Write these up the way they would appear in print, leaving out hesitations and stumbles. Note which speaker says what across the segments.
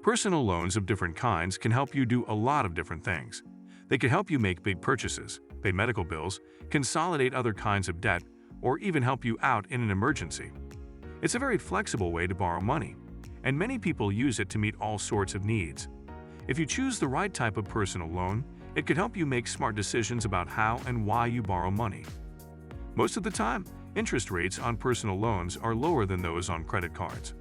Speaker 1: Personal loans of different kinds can help you do a lot of different things. They can help you make big purchases, pay medical bills, consolidate other kinds of debt, or even help you out in an emergency. It's a very flexible way to borrow money, and many people use it to meet all sorts of needs. If you choose the right type of personal loan, it could help you make smart decisions about how and why you borrow money. Most of the time, interest rates on personal loans are lower than those on credit cards.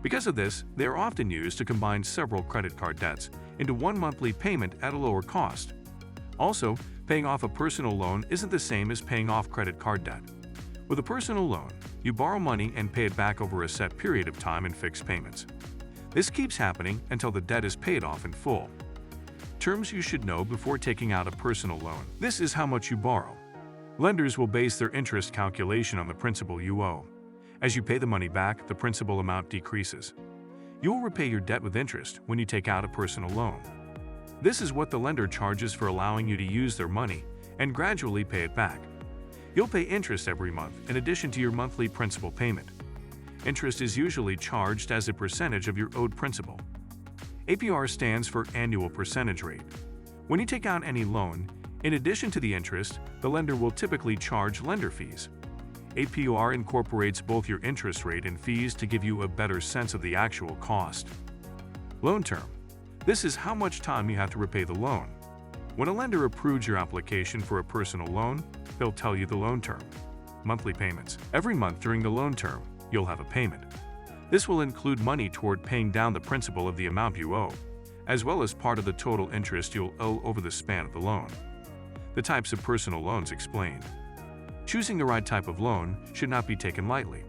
Speaker 1: Because of this, they are often used to combine several credit card debts into one monthly payment at a lower cost. Also, paying off a personal loan isn't the same as paying off credit card debt. With a personal loan, you borrow money and pay it back over a set period of time in fixed payments. This keeps happening until the debt is paid off in full. Terms you should know before taking out a personal loan. This is how much you borrow. Lenders will base their interest calculation on the principal you owe. As you pay the money back, the principal amount decreases. You will repay your debt with interest when you take out a personal loan. This is what the lender charges for allowing you to use their money and gradually pay it back. You'll pay interest every month in addition to your monthly principal payment. Interest is usually charged as a percentage of your owed principal. APR stands for annual percentage rate. When you take out any loan, in addition to the interest, the lender will typically charge lender fees. APR incorporates both your interest rate and fees to give you a better sense of the actual cost. Loan term. This is how much time you have to repay the loan. When a lender approves your application for a personal loan, they'll tell you the loan term. Monthly payments. Every month during the loan term, you'll have a payment. This will include money toward paying down the principal of the amount you owe, as well as part of the total interest you'll owe over the span of the loan. The types of personal loans explained. Choosing the right type of loan should not be taken lightly.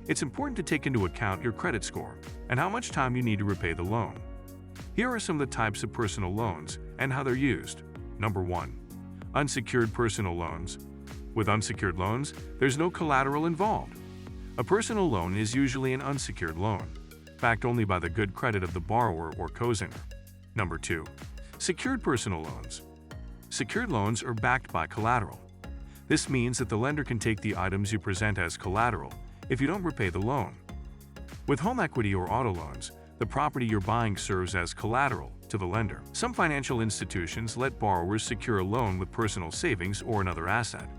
Speaker 1: It's important to take into account your credit score and how much time you need to repay the loan. Here are some of the types of personal loans and how they're used. Number 1. Unsecured personal loans. With unsecured loans, there's no collateral involved. A personal loan is usually an unsecured loan, backed only by the good credit of the borrower or cosigner. Number 2. Secured personal loans. Secured loans are backed by collateral. This means that the lender can take the items you present as collateral if you don't repay the loan. With home equity or auto loans, the property you're buying serves as collateral to the lender. Some financial institutions let borrowers secure a loan with personal savings or another asset.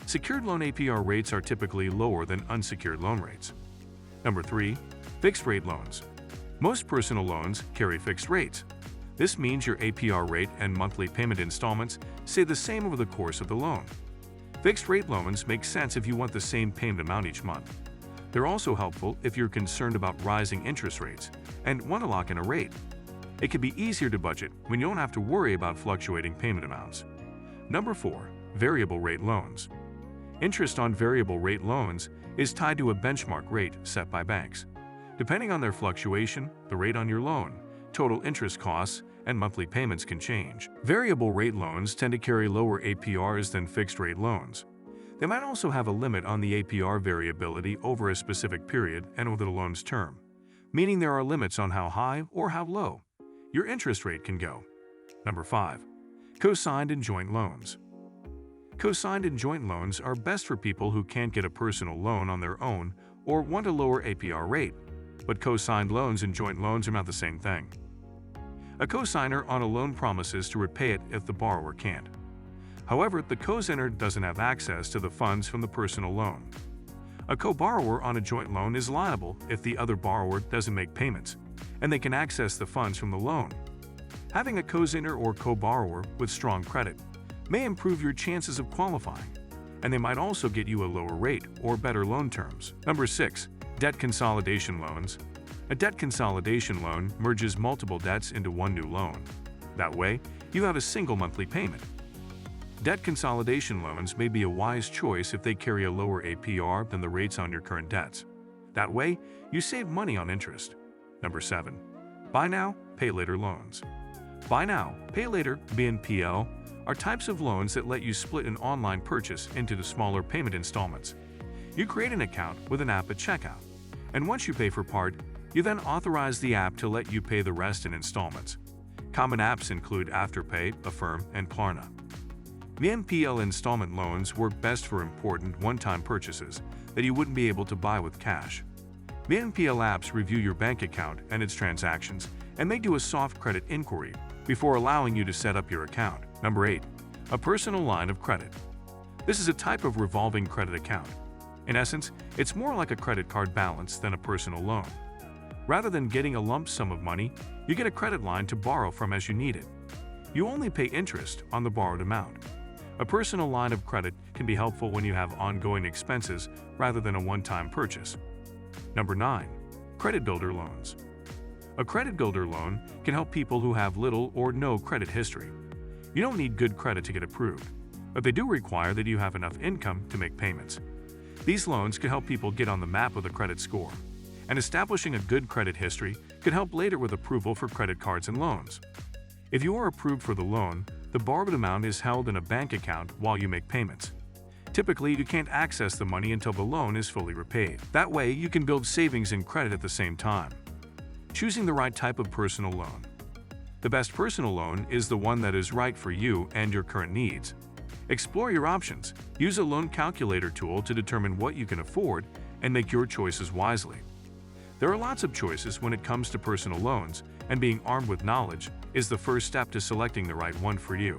Speaker 1: Secured loan APR rates are typically lower than unsecured loan rates. Number 3. Fixed-rate loans. Most personal loans carry fixed rates. This means your APR rate and monthly payment installments stay the same over the course of the loan. Fixed-rate loans make sense if you want the same payment amount each month. They're also helpful if you're concerned about rising interest rates and want to lock in a rate. It can be easier to budget when you don't have to worry about fluctuating payment amounts. Number 4. Variable rate loans. Interest on variable rate loans is tied to a benchmark rate set by banks. Depending on their fluctuation, the rate on your loan, total interest costs, and monthly payments can change. Variable rate loans tend to carry lower APRs than fixed-rate loans. They might also have a limit on the APR variability over a specific period and over the loan's term, meaning there are limits on how high or how low your interest rate can go. Number 5. Co-signed and joint loans. Co-signed and joint loans are best for people who can't get a personal loan on their own or want a lower APR rate, but co-signed loans and joint loans are not the same thing. A co-signer on a loan promises to repay it if the borrower can't. However, the co-signer doesn't have access to the funds from the personal loan. A co-borrower on a joint loan is liable if the other borrower doesn't make payments, and they can access the funds from the loan. Having a co-signer or co-borrower with strong credit may improve your chances of qualifying, and they might also get you a lower rate or better loan terms. Number 6. Debt consolidation loans. A debt consolidation loan merges multiple debts into one new loan. That way, you have a single monthly payment. Debt consolidation loans may be a wise choice if they carry a lower APR than the rates on your current debts. That way, you save money on interest. Number 7. Buy now, pay later loans. Buy now, pay later (BNPL) are types of loans that let you split an online purchase into the smaller payment installments. You create an account with an app at checkout, and once you pay for part, you then authorize the app to let you pay the rest in installments. Common apps include Afterpay, Affirm, and Klarna. BNPL installment loans work best for important one-time purchases that you wouldn't be able to buy with cash. BNPL apps review your bank account and its transactions and may do a soft credit inquiry before allowing you to set up your account. Number 8. A personal line of credit. This is a type of revolving credit account. In essence, it's more like a credit card balance than a personal loan. Rather than getting a lump sum of money, you get a credit line to borrow from as you need it. You only pay interest on the borrowed amount. A personal line of credit can be helpful when you have ongoing expenses rather than a one-time purchase. Number 9. Credit builder loans. A credit builder loan can help people who have little or no credit history. You don't need good credit to get approved, but they do require that you have enough income to make payments. These loans can help people get on the map with a credit score, and establishing a good credit history can help later with approval for credit cards and loans. If you are approved for the loan, the borrowed amount is held in a bank account while you make payments. Typically, you can't access the money until the loan is fully repaid. That way, you can build savings and credit at the same time. Choosing the right type of personal loan. The best personal loan is the one that is right for you and your current needs. Explore your options. Use a loan calculator tool to determine what you can afford and make your choices wisely. There are lots of choices when it comes to personal loans, and being armed with knowledge is the first step to selecting the right one for you.